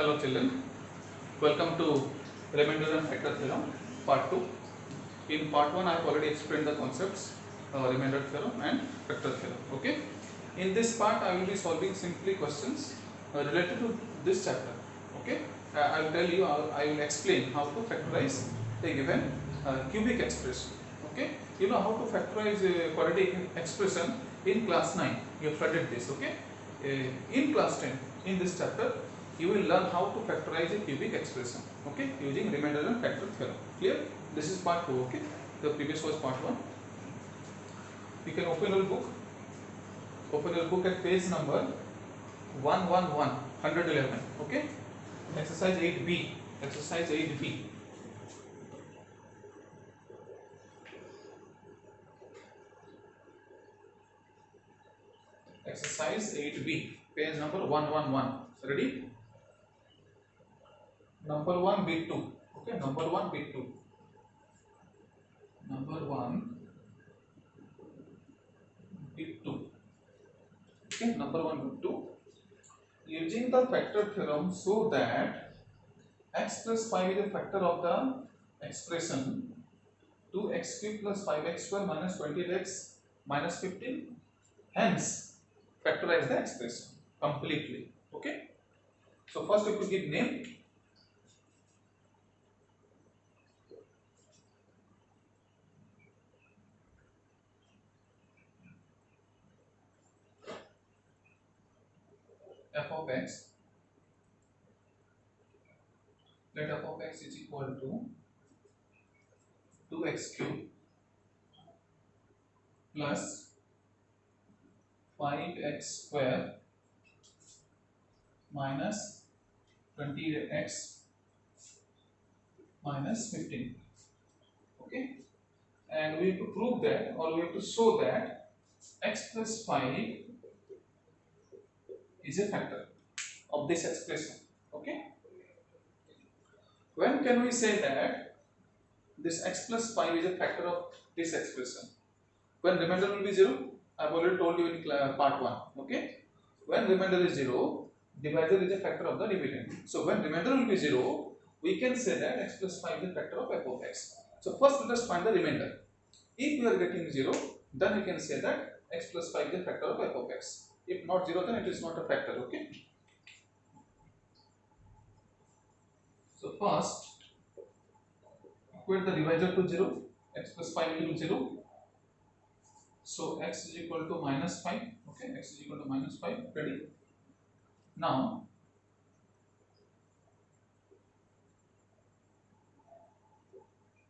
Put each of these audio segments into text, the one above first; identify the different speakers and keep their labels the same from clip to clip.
Speaker 1: Hello children, welcome to remainder and factor theorem part 2. In part 1 I have already explained the concepts remainder theorem and factor theorem. Okay. In this part I will be solving simply questions related to this chapter. Okay. I will tell you, I will explain how to factorize a given cubic expression. Okay. You know how to factorize a quadratic expression in class 9. You have studied this. Okay. In class 10, in this chapter you will learn how to factorize a cubic expression, okay, using remainder and factor theorem. Clear? This is part 2. Okay, the previous was part 1. You can open your book at page number 111. Okay, exercise 8b. Exercise 8b. Exercise 8b, page number 111. Ready? Number 1 bit 2. Okay, number 1 bit 2. Number 1 bit 2. Okay, number 1 bit 2. Using the factor theorem, so that x plus 5 is a factor of the expression 2x cube plus 5x square minus 20x minus 15. Hence, factorize the expression completely. Okay. So first you could give name. F of x. Let f of x is equal to 2x cube plus 5x square minus 20x minus 15. Okay, and we have to prove that, or we have to show that x plus 5 is a factor of this expression. Okay, when can we say that this x plus 5 is a factor of this expression? When remainder will be 0. I have already told you in part 1. Okay, when remainder is 0, divisor is a factor of the dividend. So when remainder will be 0, we can say that x plus 5 is a factor of f of x. So first let us find the remainder. If we are getting 0, then we can say that x plus 5 is a factor of f of x. If not 0, then it is not a factor. Okay. So first equate the divisor to 0. X plus 5 will be 0. So x is equal to minus 5. Okay, x is equal to minus 5. Ready? Now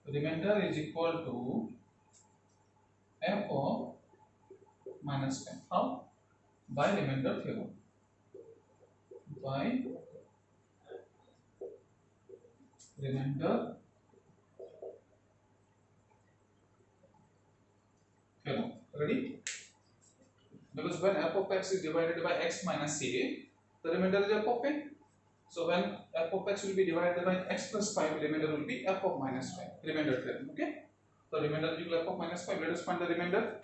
Speaker 1: remainder is equal to f of minus 10. How? By remainder theorem. By remainder theorem. Ready? Because when f of x is divided by x minus a, the remainder is f of a. So when f of x will be divided by x plus 5, remainder will be f of minus 5. Remainder theorem. Okay. So remainder is equal to f of minus 5. Let us find the remainder,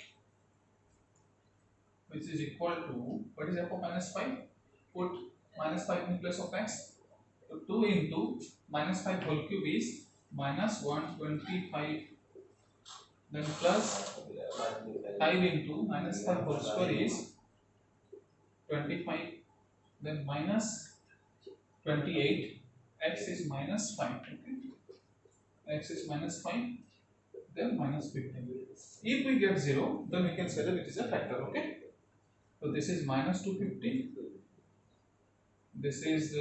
Speaker 1: which is equal to, what is f of minus 5? Put minus 5 in place of x. So 2 into minus 5 whole cube is minus 125. Then plus 5 into minus 5 whole square is 25. Then minus 28. X is minus 5. Okay. X is minus 5. Then minus 15. If we get 0, then we can say that it is a factor. Okay. So this is minus 250. This is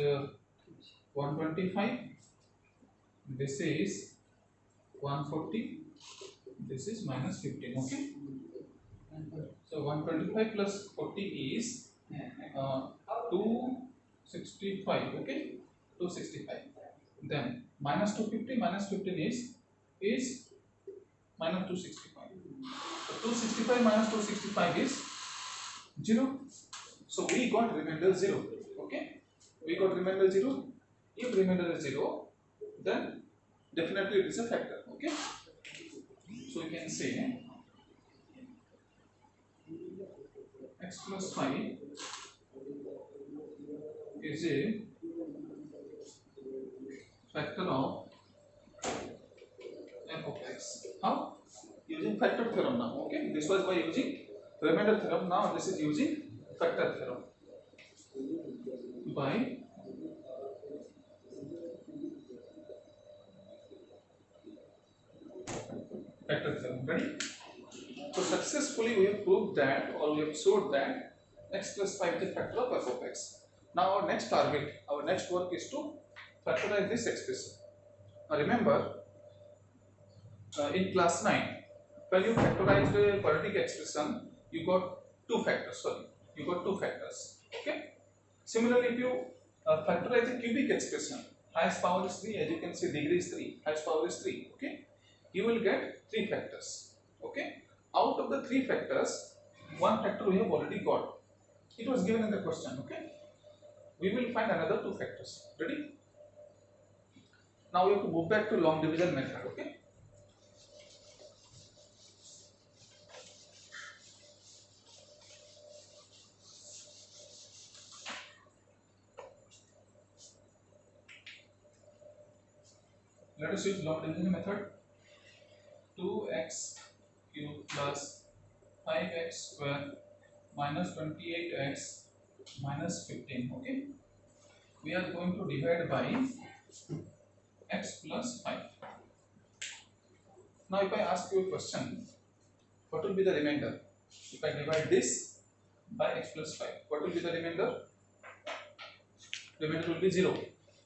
Speaker 1: 125. This is 140. This is minus 15. Okay. So 125 plus 40 is 265. Okay. 265. Then minus 250 minus 15 is minus 265. So 265 minus 265 is 0. So we got remainder 0. Okay. We got remainder 0. If remainder is 0, then definitely it is a factor. Okay. So we can say x plus 5 is a factor of f of x. How? Using factor theorem now. Okay, this was by using remainder theorem. Now this is using factor theorem by factor theorem. Ready? So successfully we have proved that, or we have showed that x plus 5 is a factor of f of x. Now our next target, our next work is to factorize this expression. Now remember, in class 9, when you factorized a quadratic expression, you got two factors. Sorry, you got two factors. Okay. Similarly, if you factorize a cubic expression, highest power is 3. As you can see, degree is 3. Highest power is 3. Okay. You will get three factors. Okay. Out of the three factors, one factor we have already got. It was given in the question. Okay. We will find another two factors. Ready? Now we have to move back to long division method. Okay. Let us use long division method. 2x cube plus 5x square minus 28x minus 15. Okay. We are going to divide by x plus 5. Now if I ask you a question, what will be the remainder? If I divide this by x plus 5, what will be the remainder? Remainder will be 0.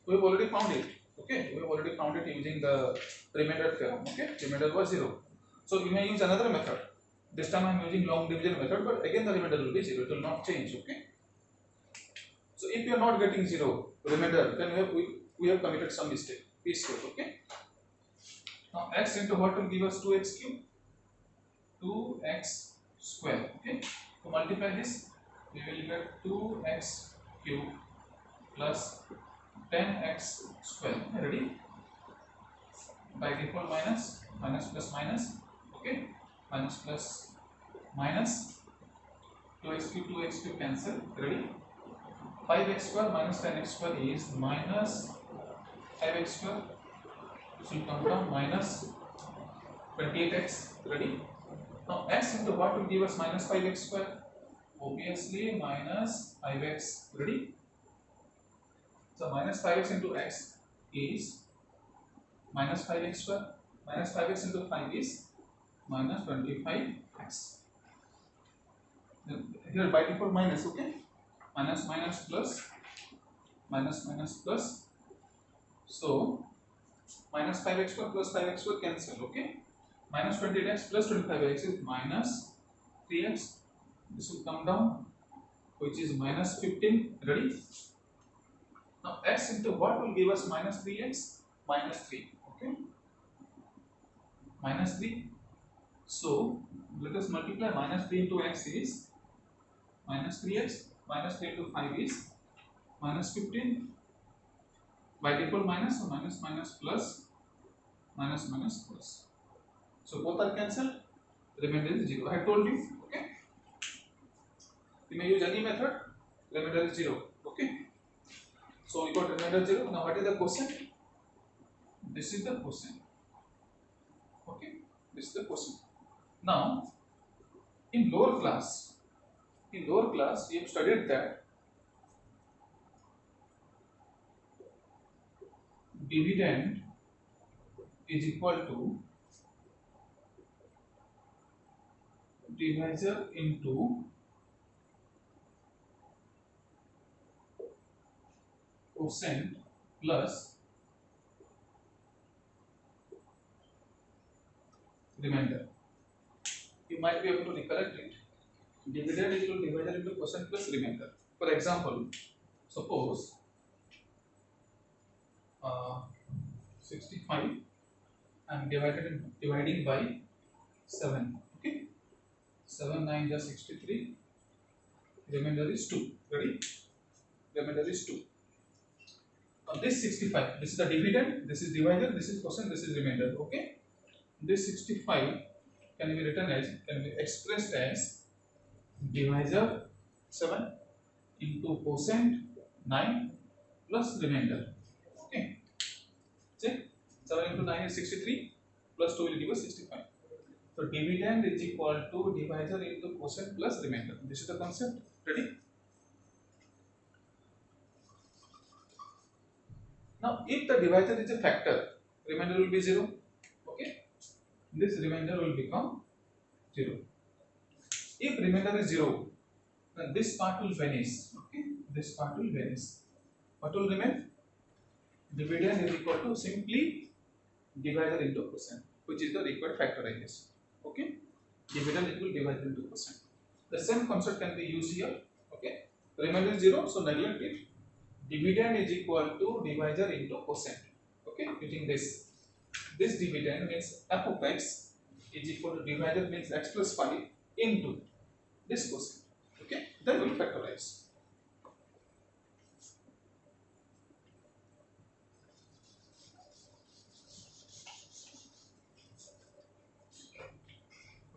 Speaker 1: We have already found it. Okay, we have already found it using the remainder theorem. Okay, remainder was 0. So you may use another method. This time I am using long division method, but again the remainder will be 0. It will not change. Okay. So if you are not getting 0 remainder, then we have committed some mistake. Please save. Okay. Now x into what will give us 2x cube? 2x square. Okay. To multiply this, we will get 2x cube plus 10x square. Ready? By default minus plus minus. Okay. Minus plus minus 2x cube cancel. Ready? 5x square minus 10x square is minus 5x square. This will come down minus 28x. Ready? Now x into what will give us minus 5x square? Obviously minus 5x. Ready? So minus 5x into x is minus 5x square. Minus 5x into 5 is minus 25x. Here by default minus. Okay. Minus plus minus plus. So minus 5x square plus 5x square cancel. Okay. Minus 28x plus 25x is minus 3x. This will come down, which is minus 15. Ready? Now x into what will give us minus 3x? Minus 3. Okay. Minus 3. So let us multiply minus 3 into x is minus 3x. Minus 3 into 5 is minus 15. By default minus, so minus plus minus plus. So both are cancelled. Remainder is 0. I have told you. Okay. You may use any method. Remainder is 0. Okay. So we got remainder 0. Now what is the quotient? This is the quotient. Okay. This is the quotient. Now in lower class we have studied that dividend is equal to divisor into quotient plus remainder. You might be able to recollect it. Dividend is equal to divisor into quotient plus remainder. For example, suppose 65 I am dividing by 7. Okay. 7 9 is 63. Remainder is 2. Ready? Remainder is 2. Now this 65, this is the dividend, this is divisor, this is quotient, this is remainder. Okay. This 65 can be expressed as divisor 7 into quotient 9 plus remainder. Okay. Check. 7 into 9 is 63, plus 2 will give us 65. So dividend is equal to divisor into quotient plus remainder. This is the concept. Ready? Now if the divisor is a factor, remainder will be 0. Okay, this remainder will become 0. If remainder is 0, then this part will vanish. Okay, this part will vanish. What will remain? Dividend is equal to simply divisor into quotient, which is the required factorization. Okay, dividend equal divisor into quotient. The same concept can be used here. Okay, remainder is 0, so neglect it. Dividend is equal to divisor into quotient. Okay, using this dividend means f of x is equal to divisor means x plus 5 into this quotient. Okay, then we will factorize.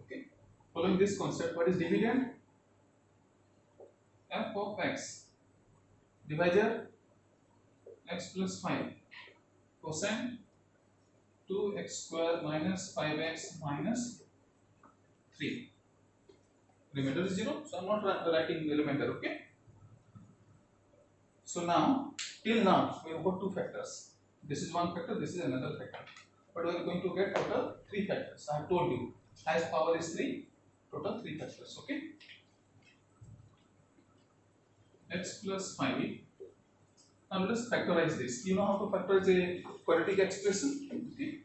Speaker 1: Okay, following this concept, what is dividend? F of x divisor x plus 5 cosine 2x square minus 5x minus 3. Remainder is 0, so I am not writing the remainder. Okay, so now till now we have got two factors. This is one factor, this is another factor, but we are going to get total 3 factors. I have told you highest power is 3, total 3 factors. Okay, x plus 5. Now let us factorize this. You know how to factorize a quadratic expression? Okay,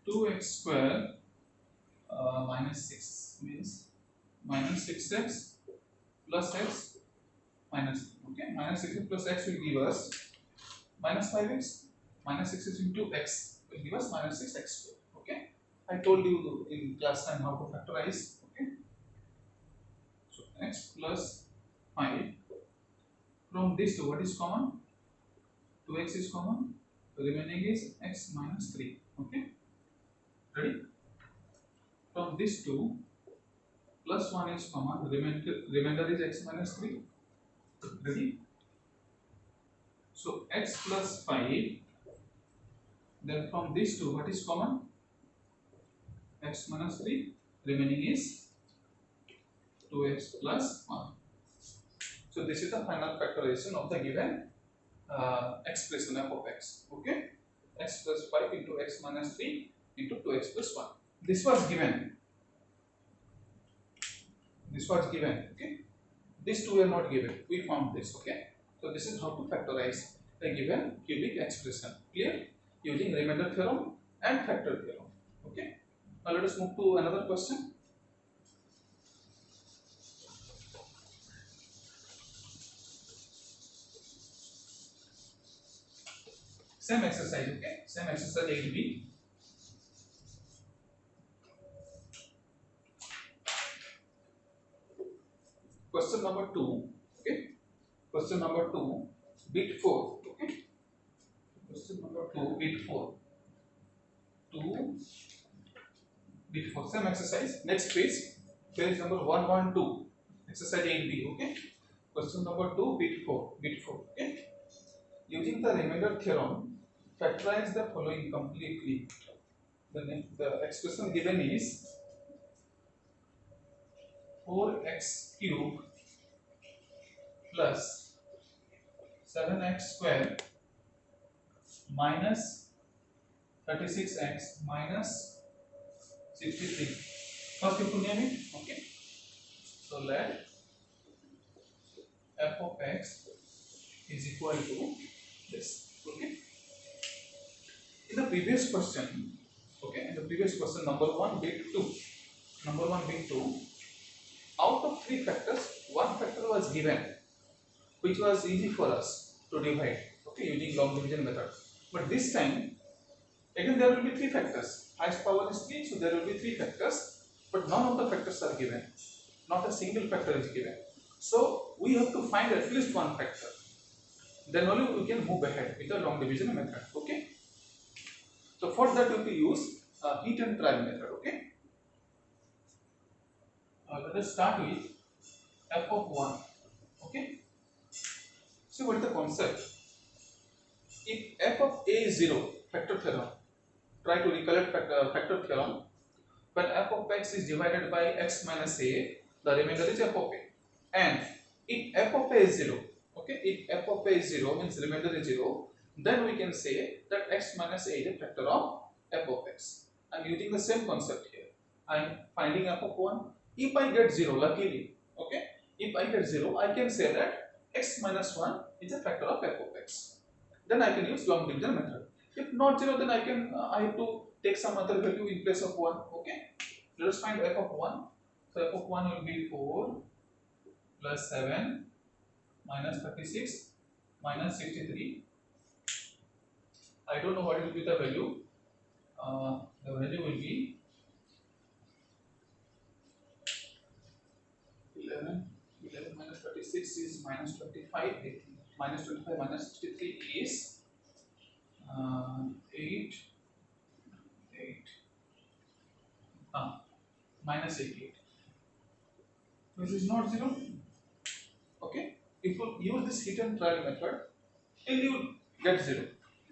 Speaker 1: 2x square minus 6 means minus 6x plus x minus 3. Okay, minus 6x plus x will give us minus 5x, minus 6x into x will give us minus 6x square. Okay, I told you in class 9 how to factorize. Okay, so x plus 5. From this two, what is common? 2x is common, the remaining is x minus 3. Okay, ready? From this two, plus 1 is common, remainder is x minus 3. Ready? So x plus 5. Then from these two, what is common? X minus 3. Remaining is 2x plus 1. So this is the final factorization of the given expression f of x. Okay, x plus 5 into x minus 3 into 2x plus 1. This was given. This was given. Okay, these two were not given. We found this. Okay, so this is how to factorize a given cubic expression. Clear? Using remainder theorem and factor theorem. Okay, now let us move to another question. Same exercise. Okay, same exercise 8b. Question number 2. Okay, question number 2, bit 4. Okay, question number 2, bit 4. 2 bit 4. Same exercise. Next page, page number 112. Exercise 8b. Okay, question number 2, bit 4. Bit 4. Okay, using the remainder theorem, factorize the following completely. The expression given is 4x cube plus 7x square minus 36x minus 63. First you put name it. Okay, so let f of x is equal to this. Okay, in the previous question, okay, in the previous question number 1 bit 2, number 1 bit 2, out of 3 factors, 1 factor was given, which was easy for us to divide. Okay, using long division method. But this time, again there will be 3 factors. Highest power is 3, so there will be 3 factors, but none of the factors are given. Not a single factor is given. So we have to find at least 1 factor. Then only we can move ahead with the long division method. Okay. So for that we have to use heat and trial method. Okay. Let us start with f of 1. Okay. So what is the concept? if f of a is 0, factor theorem, try to recollect factor theorem. When f of x is divided by x minus a, the remainder is f of a. And if f of a is 0, okay, if f of a is 0 means remainder is 0, then we can say that x minus a is a factor of f of x. I am using the same concept here. I am finding f of 1. If I get 0, luckily, okay, if I get 0, I can say that x minus 1 is a factor of f of x. Then I can use long division method. If not 0, then I have to take some other value in place of 1. Okay, let us find f of 1. So f of 1 will be 4 plus 7 minus 36 minus 63. I don't know what will be the value. The value will be 11. 11 minus 36 is minus 25. Minus 25 minus 63 is 8. 8. Minus 88. This is not 0. Okay. If you use this hit and trial method, till you get 0.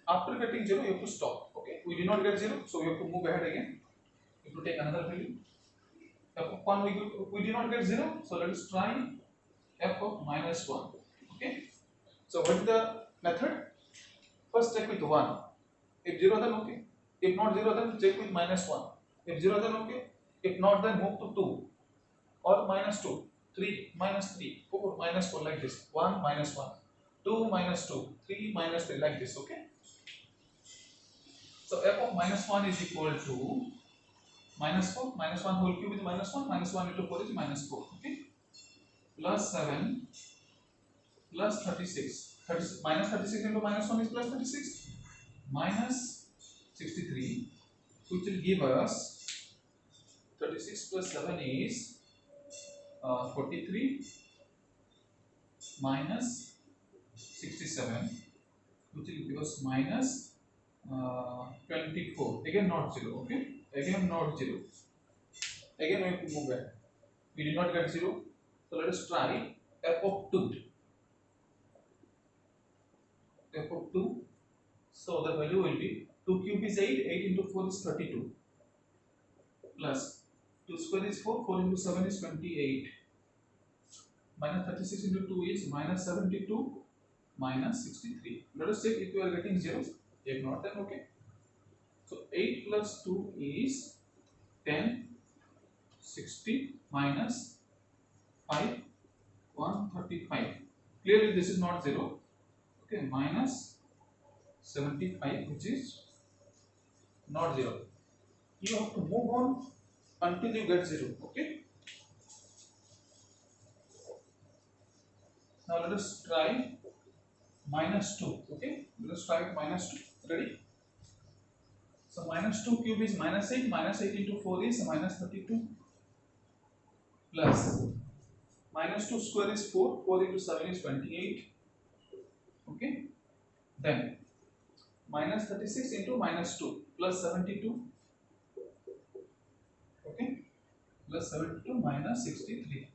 Speaker 1: After getting 0, you have to stop. Okay. We did not get 0, so we have to move ahead again. You have to take another value. F of 1 we did not get 0, so let us try f of minus 1. Okay. So what is the method? First check with 1. If 0, then okay. If not 0, then check with minus 1. If 0, then okay. If not, then move to 2 or minus 2, 3, minus 3, 4, minus 4, like this. 1, minus 1, 2, minus 2, 3, minus 3, like this. Okay. So f of minus 1 is equal to minus 4, minus 1 whole cube is minus 1, minus 1 into 4 is minus 4. Okay. Plus 7 plus 36. Minus 36 into minus 1 is plus 36. Minus 63, which will give us 36 plus 7 is 43 minus 67, which will give us minus 24. Again not 0. Okay. Again not 0. Again we have to move back. We did not get 0. So let us try f of 2. F of 2. So the value will be 2 cube is 8. 8 into 4 is 32. Plus 2 square is 4. 4 into 7 is 28. Minus 36 into 2 is minus 72 minus 63. Let us check if we are getting 0. If not, then okay. So 8 plus 2 is 10. 60 minus 5, 135. Clearly this is not 0. Okay, minus 75, which is not 0. You have to move on until you get 0. Okay. Now let us try minus 2. Okay, let us try minus 2. Ready? So minus 2 cube is minus 8. Minus 8 into 4 is minus 32. Plus minus 2 square is 4. 4 into 7 is 28. Okay. Then minus 36 into minus 2 plus 72. Okay. Plus 72 minus 63.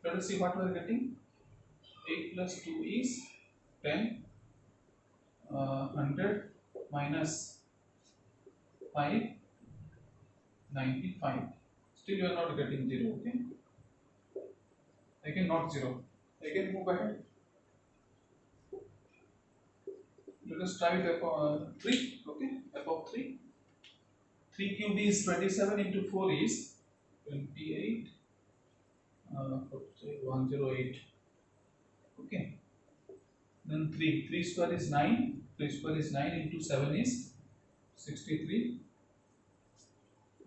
Speaker 1: Let us see what we are getting. 8 plus 2 is 10. 100 minus 5, 95. Still you are not getting 0. Okay. Again not 0. Again move ahead. Let us try with f of 3. Okay. F of 3. 3 cube is 27 into 4 is 28. 108. Okay. Then 3. 3 square is 9. 3 square is 9 into 7 is 63.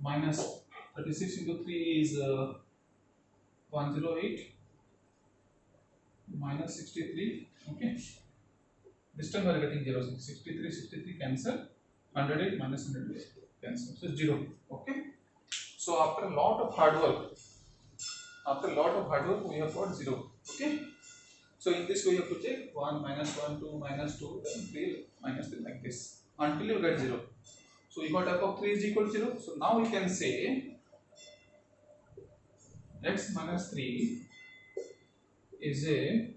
Speaker 1: Minus 36 into 3 is 108. Minus 63. Okay. This time we are getting 0. 63, 63 cancel. 108 minus 108 cancel. So 0. Okay. So after a lot of hard work, we have got 0. Okay. So in this way you have to check 1, minus 1, 2, minus 2, then 3, minus 3, like this until you get 0. So you got f of 3 is equal to 0. So now we can say x minus 3 is a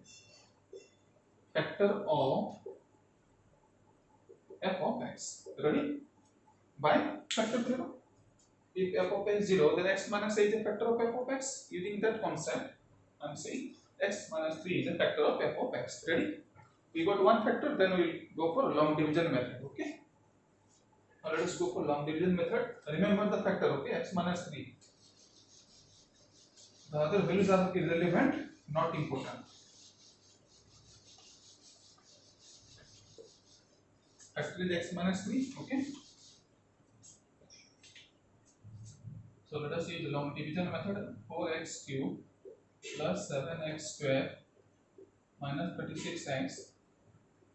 Speaker 1: factor of x. Ready? By factor theorem. If f of x is 0, then x minus 8 is a factor of f of x. Using that concept, I am saying x minus 3 is a factor of f of x. Ready? We got one factor, then we will go for long division method. Okay? Now let us go for long division method. Remember the factor, okay? X minus 3. The other values are irrelevant, not important. Factor is x minus 3, okay? So let us use the long division method. 4x cube plus 7x square minus 36x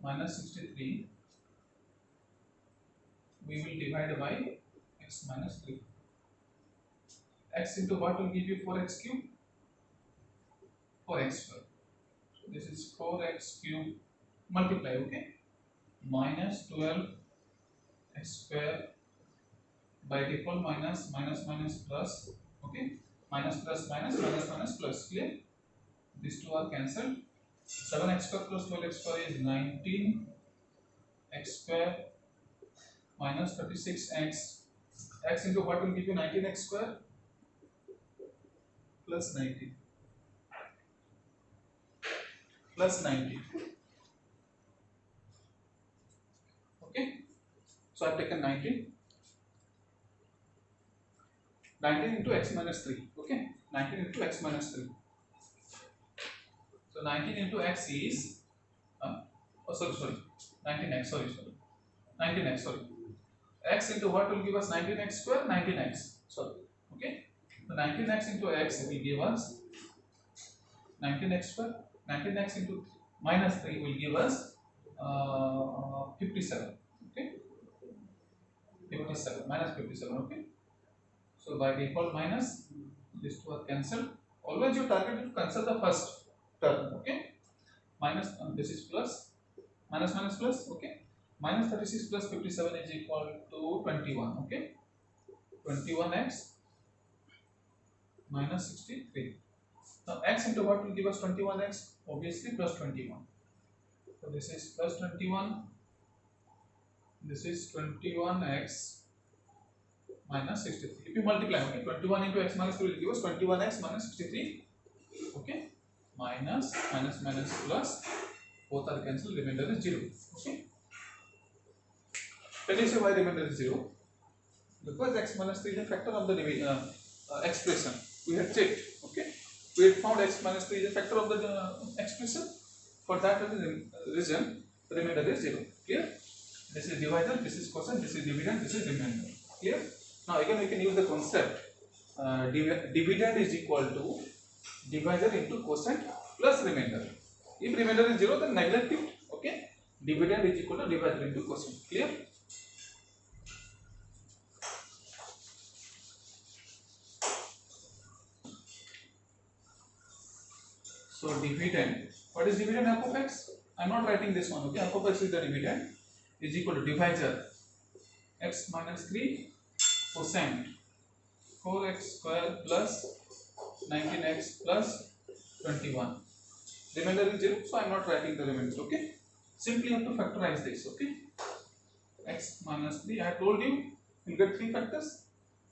Speaker 1: minus 63. We will divide by x minus 3. X into what will give you 4x cube? 4x square. So this is 4x cube multiply, okay? Minus 12x square by default minus plus, okay? Minus plus minus plus, clear? These two are cancelled. 7x square plus 12x square is 19x square minus 36x. X into what will give you 19x square? Plus 19. Plus 19. Okay? So I have taken 19. 19 into x minus 3. Okay? 19 into x minus 3. So 19 into x is 19x, 19x, x into what will give us 19x square? 19x, okay? So 19x into x will give us 19x square. 19x into minus 3 will give us 57, okay? 57, minus 57, okay? So by default minus, these two are cancelled. Always you target to cancel the first term, okay? Minus, this is plus, minus, okay? Minus 36 plus 57 is equal to 21, okay? 21x minus 63. Now x into what will give us 21x? Obviously plus 21. So this is plus 21. This is 21x minus 63. If you multiply, okay, 21 into x minus 3 will give us 21x minus 63. Okay, minus plus, both are cancelled, remainder is 0. Okay, let me say why remainder is 0. Because x minus 3 is a factor of the expression. We had checked, okay, we had found x minus 3 is a factor of the expression. For that reason, remainder is 0. Clear? This is divisor, this is quotient, this is dividend, this is remainder. Clear? Now again we can use the concept dividend is equal to divisor into quotient plus remainder. If remainder is 0, then neglect it. Okay? Dividend is equal to divisor into quotient. Clear? So dividend, what is dividend? F of x. I am not writing this one. Okay? F of x is the dividend, is equal to divisor x minus 3 quotient 4x square plus 19x plus 21. Remainder is 0, so I am not writing the remainder. Okay? Simply have to factorize this. Okay? X minus 3. I told you will get 3 factors.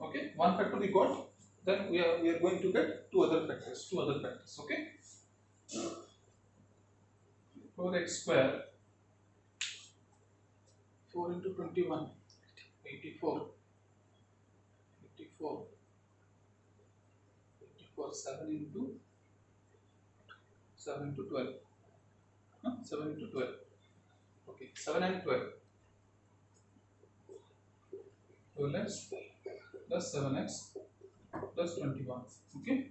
Speaker 1: Okay? One factor we got. Then we are going to get two other factors. Okay? 4x square 4 into 21 84 7 into 12 7 into 12, okay, 7 and 12 12x plus 7x plus 21, okay,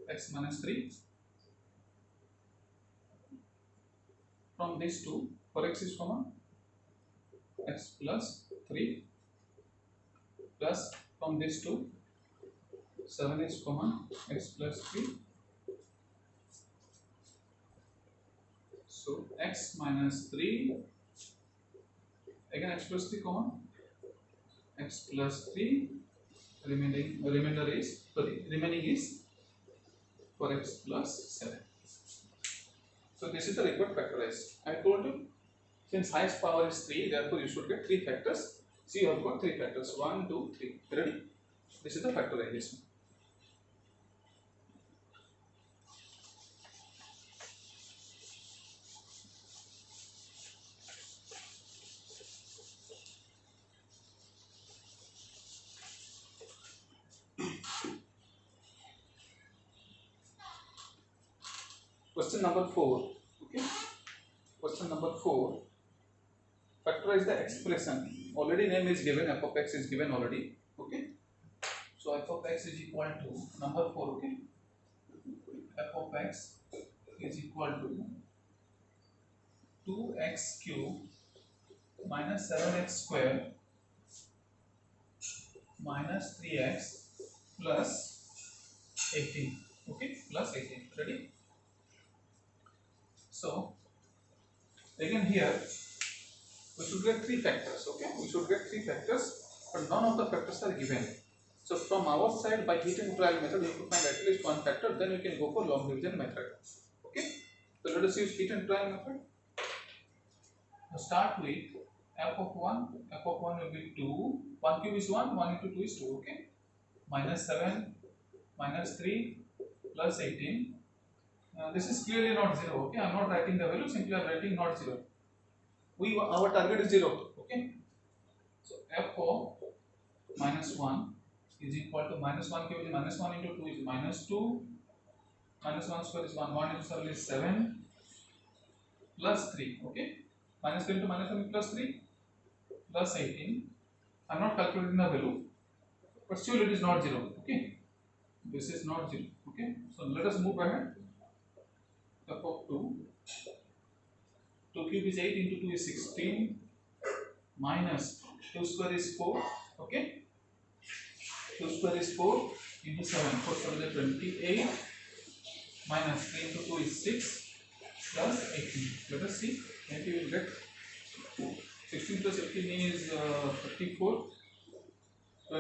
Speaker 1: x minus 3 from these two, for x is common, x plus 3 plus from these two 7 is common, x plus 3. So x minus 3, again x plus 3 common, x plus 3, remainder is, remaining is 4x plus 7. So this is the required factorized. I told you Since highest power is 3, therefore you should get 3 factors. So you have got 3 factors. 1, 2, 3. Ready? This is the factorization. Question number 4. Okay. Question number 4. Factorize the expression. Already name is given. F of x is given already. Okay. So f of x is equal to number 4. Okay. F of x is equal to 2x cube minus 7x square minus 3x plus 18. Okay. Plus 18. Ready? So again here we should get 3 factors. Okay, we should get 3 factors, but none of the factors are given. So from our side, by heat and trial method, we have to find at least one factor. Then we can go for long division method. Okay, so let us use heat and trial method. So start with f of 1. F of 1 will be 2. 1 cube is 1. 1 into 2 is 2. Okay, minus 7 minus 3 plus 18. This is clearly not 0. Okay, I am not writing the value. Simply I am writing not 0. Our target is 0. Okay, so f of minus 1 is equal to minus 1 cube is minus 1 into 2 is minus 2, minus 1 square is 1, 1 into 7 is 7 plus 3. Okay, minus 3 into minus 1 plus 3 plus 18. I am not calculating the value, but still it is not 0. Okay, this is not 0. Okay, so let us move ahead. F of 2. 2 cube is 8 into 2 is 16 minus 2 square is 4. Okay, 2 square is 4 into 7. 4 7 is 28 minus 3 into 2 is 6 plus 18. Let us see. Maybe we will get 16 plus 18 is 34.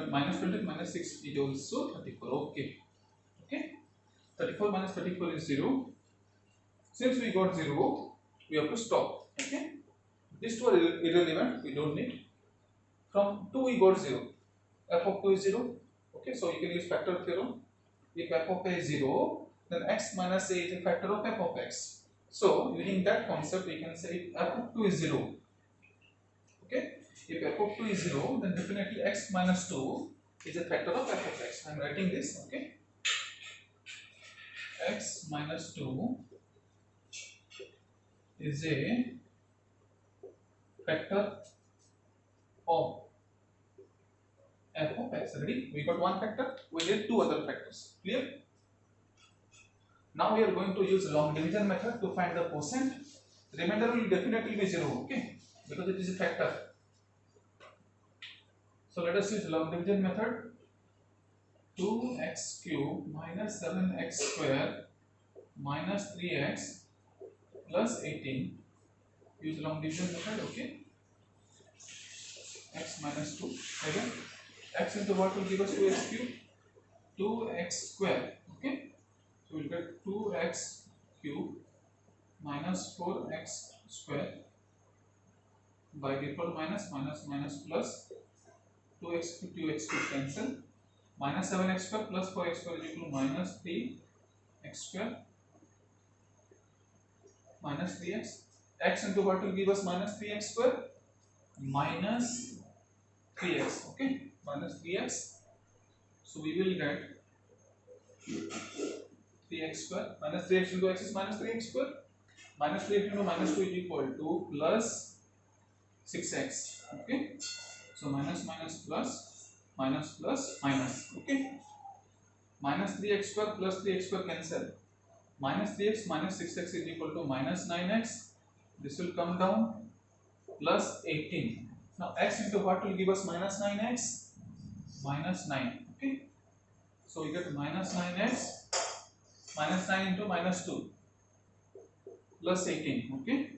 Speaker 1: Minus 20 minus 6 is also 34. Okay. Okay. 34 minus 34 is 0. Since we got 0, we have to stop. Okay. These two are irrelevant. We don't need. From 2 we got 0. F of 2 is 0. Okay. So you can use factor theorem. If f of a is 0, then x minus a is a factor of f of x. So using that concept, we can say f of 2 is 0. Okay. If f of 2 is 0, then definitely x minus 2 is a factor of f of x. I am writing this. Okay. X minus 2 is a factor of f of x. Ready? We got one factor. We need two other factors. Clear? Now we are going to use long division method to find the quotient. Remainder will definitely be 0. Okay, because it is a factor. So let us use long division method. 2x cube minus 7x square minus 3x plus 18. Use long division method. Okay. X minus 2. Again, x into what will give us 2x cube? 2x square. Okay. So we will get 2x cube minus 4x square by default minus plus 2x cube 2x cube cancel minus 7x square plus 4x square is equal to minus 3x square minus 3x. X into what will give us minus 3x square? Minus 3x. Okay, minus 3x. So we will get 3x square minus 3x into x is minus 3x square. Minus 3x into minus 2 is equal to plus 6x. Okay, so minus plus minus. Okay, minus 3x square plus 3x square cancel. Minus 3x minus 6x is equal to minus 9x. This will come down plus 18. Now x into what will give us minus 9x? Minus 9. Okay, so we get minus 9x. Minus 9 into minus 2 plus 18. Okay,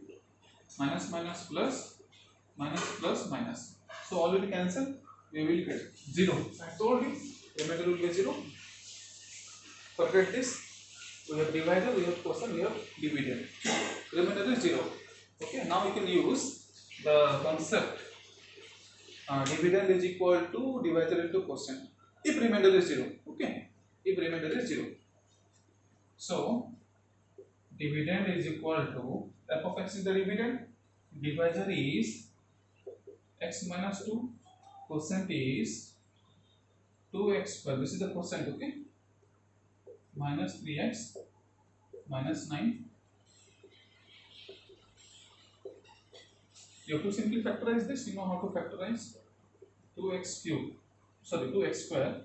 Speaker 1: minus plus minus. So all will cancel. We will get 0. I told you remainder will be 0. Forget this. We have divided, we have quotient, we have divided. Remainder is 0. Okay, now we can use the concept dividend is equal to divisor into quotient if remainder is 0. Okay, if remainder is 0. So dividend is equal to f of x is the dividend, divisor is x minus 2, quotient is 2x square, this is the quotient, okay, minus 3x minus 9. You have to simply factorize this. You know how to factorize 2x cube, sorry 2x square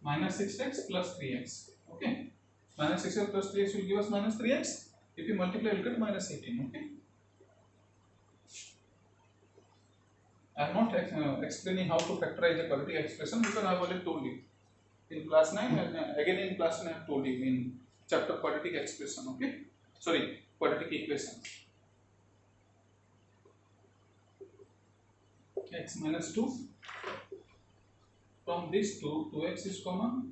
Speaker 1: minus 6x plus 3x. Okay, minus 6x plus 3x will give us minus 3x. If you multiply, you will get minus 18. Okay, I am not explaining how to factorize the quadratic expression because I have already told you in class 9 and again in class 9 I have told you in chapter quadratic expression. Okay, sorry, quadratic equation. X minus 2, from this 2x is common,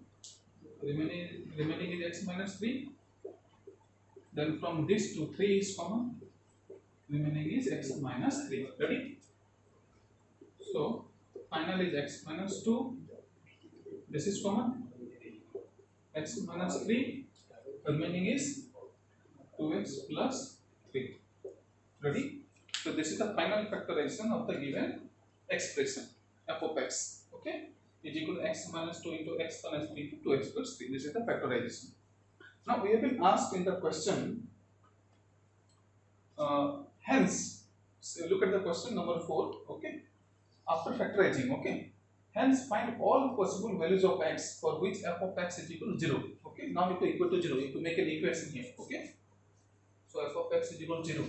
Speaker 1: remaining is x minus 3. Then from this 3 is common, remaining is x minus 3. Ready? So final is x minus 2, this is common, x minus 3, remaining is 2x plus 3. Ready? So this is the final factorization of the given expression f of x, okay, is equal to x minus 2 into x minus 3 into 2x plus 3. This is the factorization. Now we have been asked in the question, hence, so look at the question number 4, okay, after factorizing, okay, hence find all possible values of x for which f of x is equal to 0. Okay, now if equal to 0, you have to make an equation here. Okay, so f of x is equal to 0.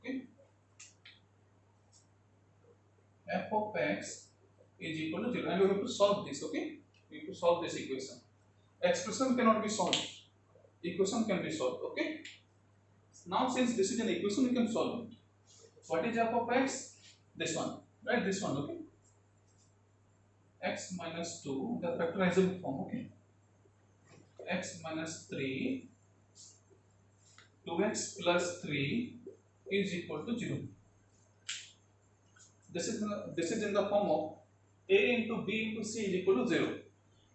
Speaker 1: Okay, f of x is equal to 0, and we have to solve this. Okay, we have to solve this equation. Expression cannot be solved, equation can be solved. Okay, now since this is an equation, we can solve it. What is f of x? This one, right? This one. Okay, x minus 2, the factorizable form. Okay, x minus 3, 2x plus 3 is equal to 0. This is in the form of a into b into c is equal to 0.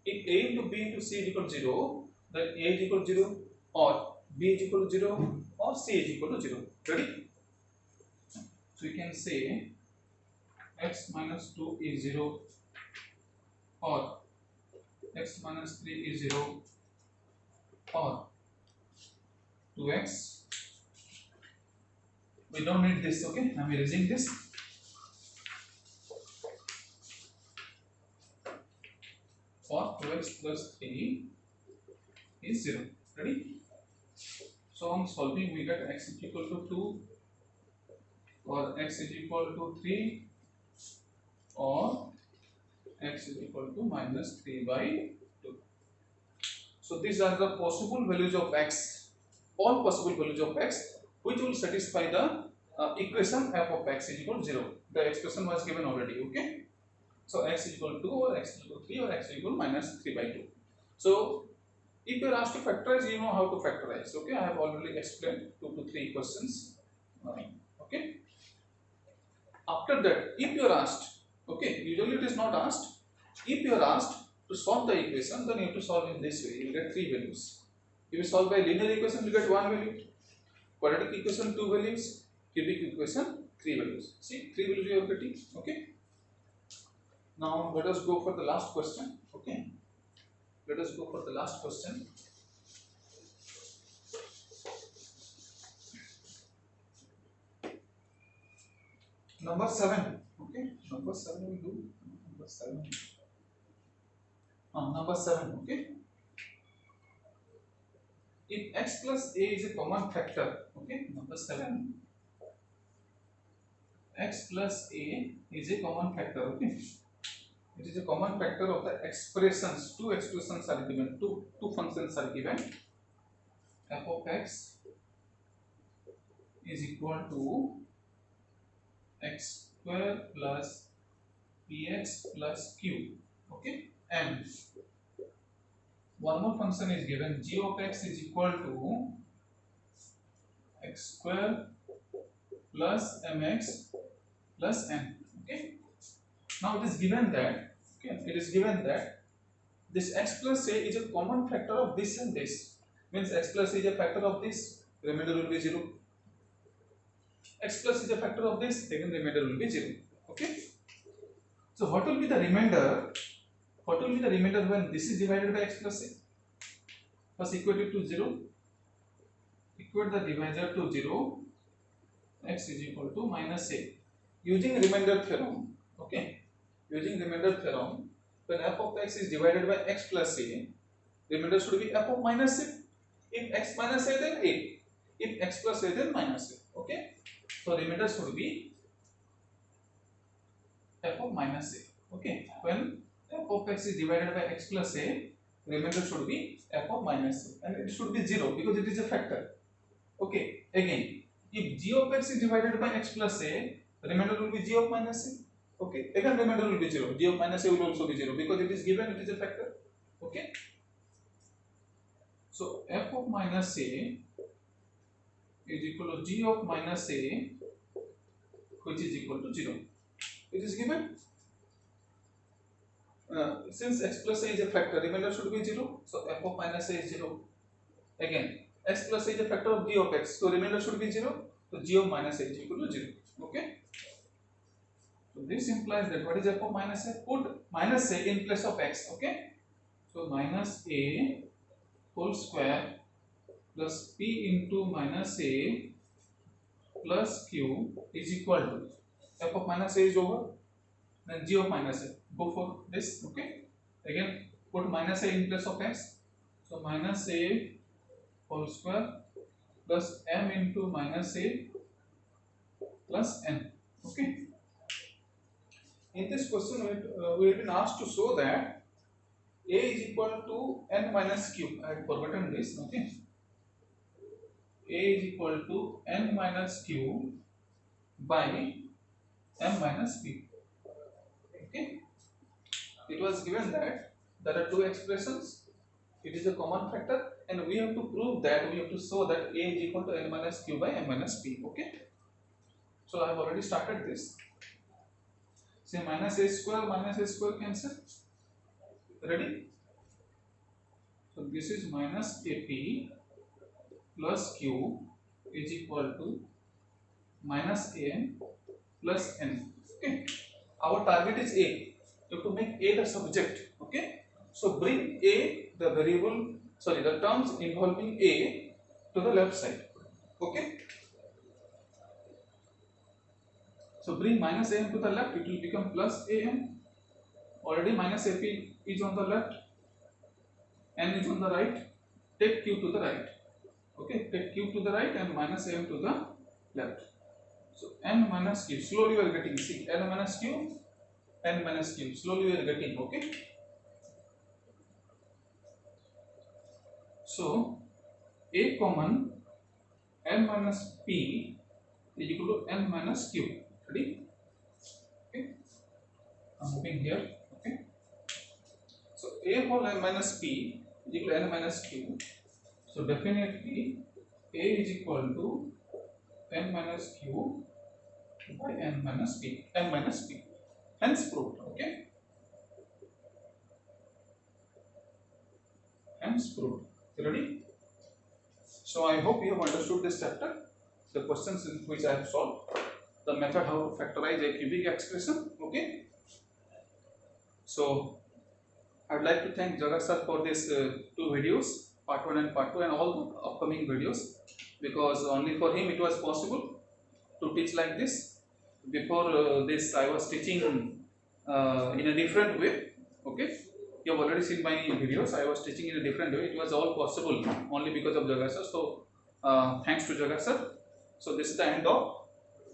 Speaker 1: If a into b into c is equal to 0, then a is equal to 0, or b is equal to 0, or c is equal to 0. Ready? So you can say x minus 2 is 0, or x minus 3 is 0, or 2x. We don't need this. Okay, I'm erasing this. Or 2x plus 3 is 0. Ready? So on solving, we get x is equal to 2, or x is equal to 3, or x is equal to minus 3 by 2. So these are the possible values of x, all possible values of x, which will satisfy the equation f of x is equal to 0. The expression was given already. Okay, so x is equal to 2, or x is equal to 3, or x is equal to minus 3 by 2. So if you are asked to factorize, you know how to factorize. Okay, I have already explained 2 to 3 questions. Okay, after that, if you are asked, okay, usually it is not asked, if you are asked to solve the equation, then you have to solve in this way. You will get 3 values. If you solve by linear equation, you get 1 value, quadratic equation 2 values, cubic equation 3 values. See, 3 values you are getting. Okay, now let us go for the last question. Okay, let us go for the last question. Number 7. Okay, number 7 we do. Number 7. Number 7. Okay, if x plus a is a common factor. Okay, number 7. X plus a is a common factor. Okay, it is a common factor of the expressions. Two expressions are given. Two functions are given. F of x is equal to x square plus px plus q. Okay, m. One more function is given, g of x is equal to x square plus mx plus n. Okay. Now it is given that, okay, it is given that this x plus a is a common factor of this and this. Means x plus a is a factor of this, remainder will be 0. X plus is a factor of this, again remainder will be 0. Okay. So what will be the remainder? What will be the remainder when this is divided by x plus a? First equate it to 0. Equate the divisor to 0. X is equal to minus a. Using remainder theorem, okay. Using remainder theorem, when f of x is divided by x plus a, remainder should be f of minus a. If x minus a, then a. If x plus a, then minus a. Okay. So remainder should be f of minus a. Okay. When f of x is divided by x plus a, remainder should be f of minus a, and it should be 0 because it is a factor. Okay. Again, if g of x is divided by x plus a, remainder will be g of minus a. Okay. Again, remainder will be 0. G of minus a will also be 0 because it is given, it is a factor. Okay. So f of minus a is equal to g of minus a, which is equal to 0. It is given. Since x plus a is a factor, remainder should be 0. So f of minus a is 0. Again, x plus a is a factor of g of x, so remainder should be 0. So g of minus a is equal to 0. Okay. So this implies that what is f of minus a? Put minus a in place of x. Okay. So minus a whole square plus p into minus a plus q is equal to f of minus a is over, then g of minus a. Go for this. Okay. Again, put minus a in place of x. So minus a whole square plus m into minus a plus n. Okay. In this question, we have been asked to show that a is equal to n minus q. I had forgotten this. Okay. A is equal to n minus q by m minus p. Okay. It was given that there are two expressions. It is a common factor, and we have to prove that, we have to show that a is equal to n minus q by m minus p. Okay. So I have already started this. Say minus a square cancel. Ready? So this is minus ap plus q is equal to minus am plus n. Okay. Our target is a. You have to make a the subject. Okay. So bring a, the variable, sorry, the terms involving a to the left side. Okay. So bring minus am to the left, it will become plus am. Already minus ap is on the left, n is on the right. Take q to the right. Okay, take q to the right and minus am to the left. So n minus q, slowly we are getting, see, n minus q, n minus q, slowly we are getting. Okay. So a common n minus p is equal to n minus q. Ready? Okay. I'm moving here. Okay. So a whole n minus p is equal to n minus q. So definitely a is equal to n minus q by n minus p. N minus p. Hence proved. Okay. Hence proved. Ready? So I hope you have understood this chapter, the questions in which I have solved, the method how to factorize a cubic expression. Okay. So I would like to thank Jagat sir for this two videos, part 1 and part 2, and all the upcoming videos, because only for him it was possible to teach like this. Before this I was teaching in a different way. Okay. You have already seen my videos. I was teaching in a different way. It was all possible only because of Jagat sir. So thanks to Jagat sir. So this is the end of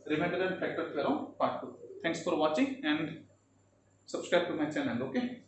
Speaker 1: remainder and factor theorem part 2. Thanks for watching and subscribe to my channel. Okay.